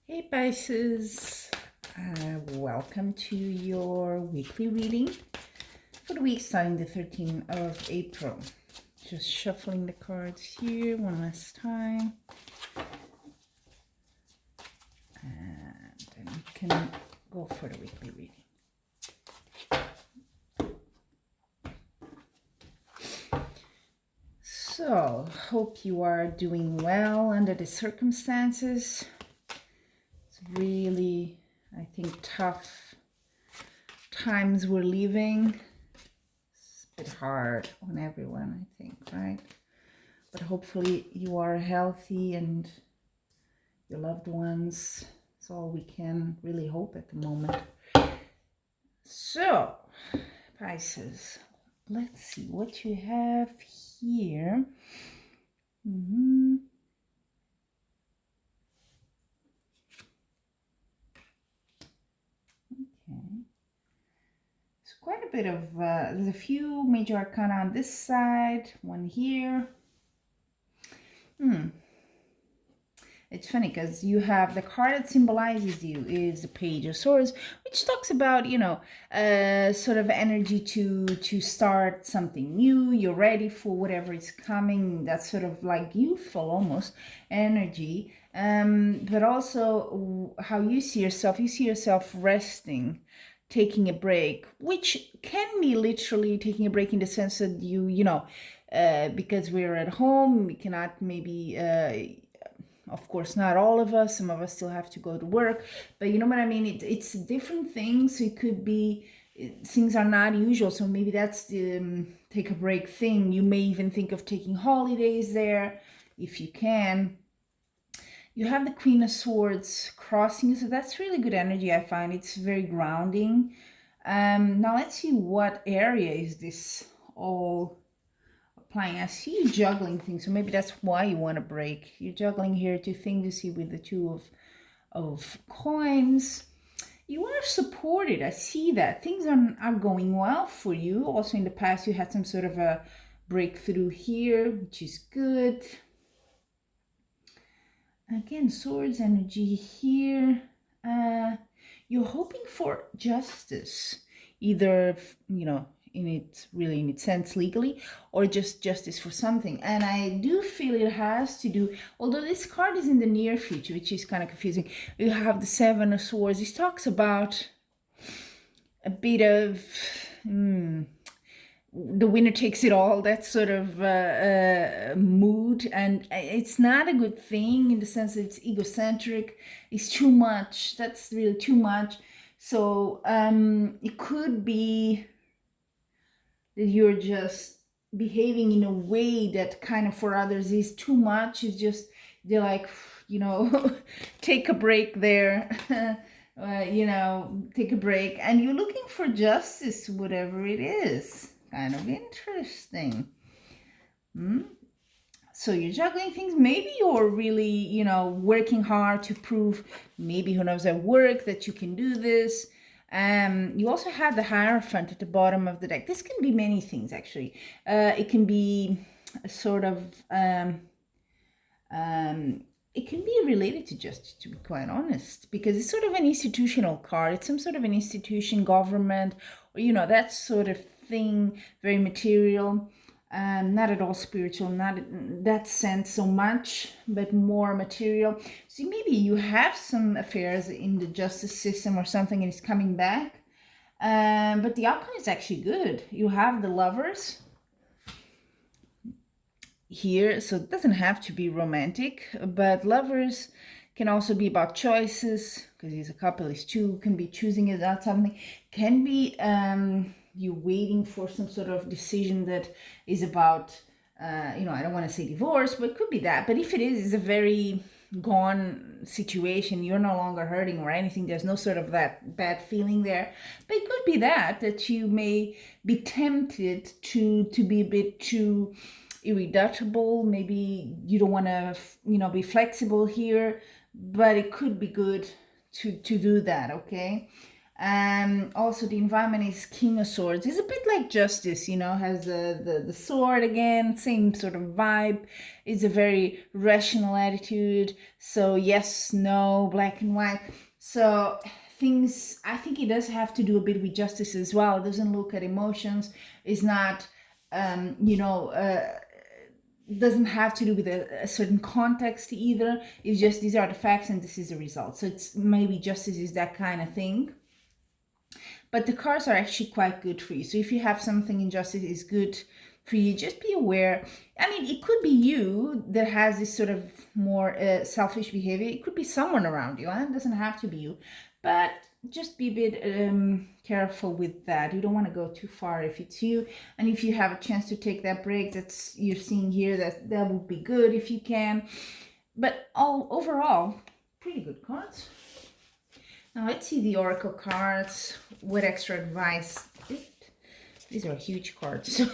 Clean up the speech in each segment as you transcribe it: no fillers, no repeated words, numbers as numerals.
Hey Pisces, welcome to your weekly reading for the week starting the 13th of April. Just shuffling the cards here one last time. And then we can go for the weekly reading. So, hope you are doing well under the circumstances. It's really, I think, tough times we're living. It's a bit hard on everyone, I think, right? But hopefully you are healthy and your loved ones. It's all we can really hope at the moment. So, Pisces, let's see what you have here. Okay. It's quite a bit of, there's a few major arcana on this side, one here. It's funny because you have the card that symbolizes you is the Page of Swords, which talks about, sort of energy to start something new. You're ready for whatever is coming. That's sort of like youthful almost energy. But also how you see yourself. You see yourself resting, taking a break, which can be literally taking a break in the sense that because we're at home, we cannot maybe of course not all of us, some of us still have to go to work, but you know what I mean, it's different things. It could be things are not usual, so maybe that's the take a break thing. You may even think of taking holidays there if you can. You have the Queen of Swords crossing, so that's really good energy. I find it's very grounding. Now let's see, what area is this all applying? I see you juggling things, so maybe that's why you want to break. You're juggling here two things. You see with the two of coins. You are supported. I see that things are going well for you. Also in the past you had some sort of a breakthrough here, which is good. Again, swords energy here. You're hoping for justice, either in its sense legally, or just justice for something. And I do feel it has to do, although this card is in the near future, which is kind of confusing. You have the Seven of Swords. This talks about a bit of the winner takes it all, that sort of mood, and it's not a good thing in the sense that it's egocentric. It's too much. That's really too much. So it could be that you're just behaving in a way that kind of for others is too much. It's just, they're like, take a break there. Take a break, and you're looking for justice, whatever it is. Kind of interesting. So you're juggling things. Maybe you're really, working hard to prove, maybe who knows, at work that you can do this. You also have the Hierophant at the bottom of the deck. This can be many things, actually. It can be a sort of it can be related to justice, to be quite honest, because it's sort of an institutional card. It's some sort of an institution, government, or that sort of thing, very material. Not at all spiritual, not in that sense so much, but more material. So maybe you have some affairs in the justice system or something, and it's coming back. But the outcome is actually good. You have the Lovers here, so it doesn't have to be romantic, but Lovers can also be about choices, because he's a couple, he's two, can be choosing about something, can be you waiting for some sort of decision that is about I don't want to say divorce, but it could be that. But if it is, it's a very gone situation. You're no longer hurting or anything. There's no sort of that bad feeling there. But it could be that you may be tempted to be a bit too irreducible. Maybe you don't want to be flexible here, but it could be good to do that. Okay. Also, the environment is King of Swords. It's a bit like Justice, you know, has the sword again, same sort of vibe. It's a very rational attitude. So yes, no, black and white. So things, I think it does have to do a bit with justice as well. It doesn't look at emotions. It's not, you know, doesn't have to do with a certain context either. It's just these are the facts and this is the result. So it's maybe justice is that kind of thing. But the cards are actually quite good for you. So if you have something in justice is good for you, just be aware. I mean, it could be you that has this sort of more selfish behavior. It could be someone around you. It doesn't have to be you. But just be a bit careful with that. You don't want to go too far if it's you. And if you have a chance to take that break that's you're seeing here, that would be good if you can. But overall, pretty good cards. Now let's see the Oracle cards. What extra advice? These are huge cards. So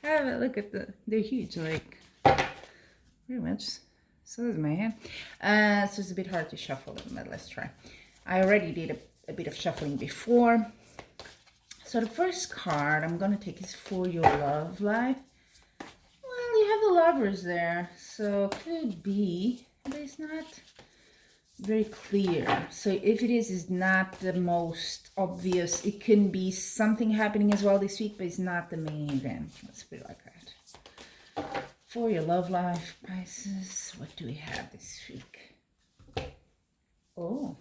have a look at they're huge, like pretty much. So is my hand. So it's a bit hard to shuffle them, but let's try. I already did a bit of shuffling before. So the first card I'm gonna take is for your love life. Well, you have the lovers there, so could be, but it's not very clear. So if it is not the most obvious. It can be something happening as well this week, but it's not the main event. Let's put it like that. For your love life, Pisces, what do we have this week? Oh,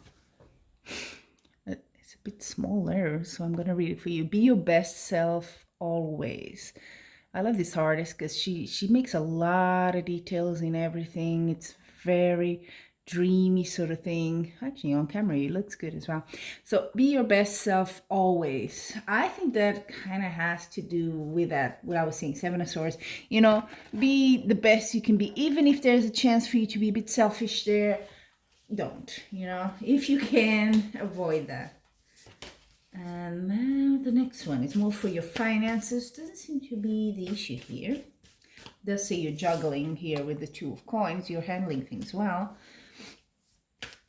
it's a bit smaller, so I'm gonna read it for you. Be your best self always. I love this artist because she makes a lot of details in everything. It's very dreamy sort of thing. Actually, on camera, it looks good as well. So be your best self always. I think that kind of has to do with that, what I was saying, Seven of Swords. You know, be the best you can be. Even if there's a chance for you to be a bit selfish there, don't, you know. If you can, avoid that. And now the next one is more for your finances. Doesn't seem to be the issue here. Does say you're juggling here with the Two of Coins. You're handling things well.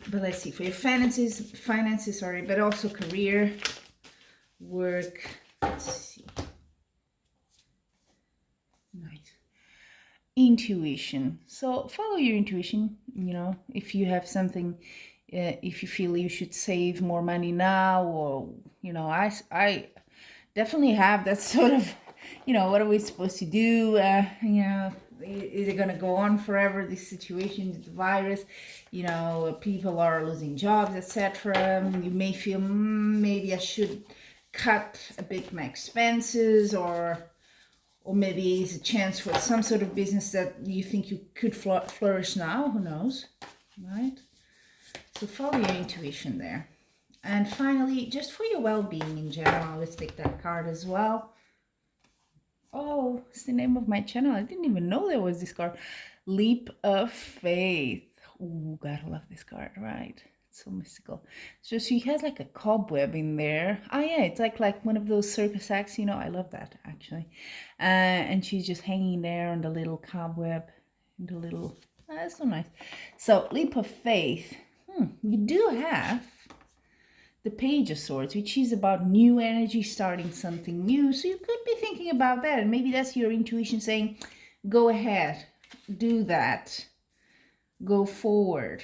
But let's see, for your finances, sorry, but also career, work. Let's see. Nice. Intuition. So follow your intuition, you know, if you have something, if you feel you should save more money now, or, you know, I definitely have that sort of, you know, what are we supposed to do? You know, is it going to go on forever, this situation, the virus? You know, people are losing jobs, etc. You may feel, maybe I should cut a bit my expenses, or maybe it's a chance for some sort of business that you think you could flourish now. Who knows, right? So follow your intuition there. And finally, just for your well-being in general, let's take that card as well. Oh, it's the name of my channel. I didn't even know there was this card. Leap of Faith. Ooh, gotta love this card, right? It's so mystical. So she has like a cobweb in there. Oh yeah, it's like one of those circus acts, you know. I love that, actually. And she's just hanging there on the little cobweb. The little, that's so nice. So, Leap of Faith. You do have the Page of Swords, which is about new energy, starting something new. So you could be thinking about that, and maybe that's your intuition saying, go ahead, do that, go forward.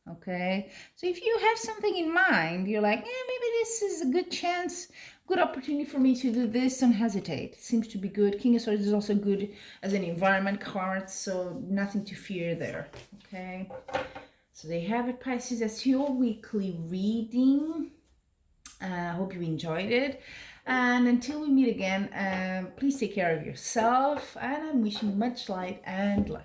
Okay, so if you have something in mind, you're like, maybe this is a good chance, good opportunity for me to do this, don't hesitate. It seems to be good. King of Swords is also good as an environment card, so nothing to fear there. Okay, so they have it, Pisces. That's your weekly reading. I hope you enjoyed it. And until we meet again, please take care of yourself. And I'm wishing you much light and love.